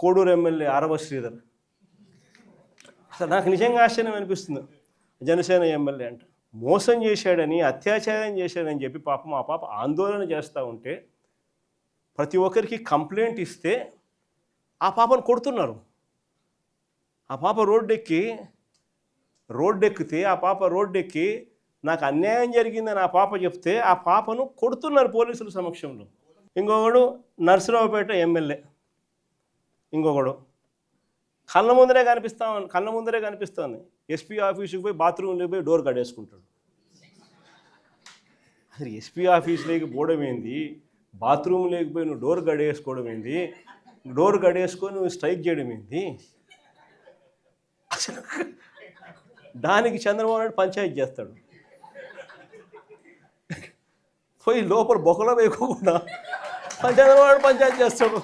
Koduru MLA ఆరవ శ్రీధర్. అసలు నాకు నిజంగా ఆశ్చర్యం అనిపిస్తుంది. జనసేన ఎమ్మెల్యే అంట మోసం చేశాడని, అత్యాచారం చేశాడని చెప్పి పాపం ఆ పాప ఆందోళన చేస్తూ ఉంటే ప్రతి ఒక్కరికి కంప్లైంట్ ఇస్తే ఆ పాపను కొడుతున్నారు. ఆ పాప రోడ్డెక్కితే ఆ పాప రోడ్డెక్కి నాకు అన్యాయం జరిగిందని ఆ పాప చెప్తే ఆ పాపను కొడుతున్నారు పోలీసుల సమక్షంలో. ఇంకొకడు నర్సరావుపేట ఎమ్మెల్యే, ఇంకొకడు కళ్ళ ముందరే కనిపిస్తుంది. ఎస్పీ ఆఫీసుకి పోయి బాత్రూంలోకి పోయి డోర్ కడేసుకుంటాడు. అసలు ఎస్పీ ఆఫీసులోకి పోవడం ఏంది, బాత్రూంలోకి పోయి నువ్వు డోర్ కడేసుకోవడం ఏంది, డోర్ కడేసుకొని నువ్వు స్ట్రైక్ చేయడం ఏంది? అసలు దానికి చంద్రబాబు నాయుడు పంచాయతీ చేస్తాడు. పోయి లోపల బొక్కలో వేయకుండా చంద్రబాబు నాయుడు పంచాయతీ చేస్తాడు.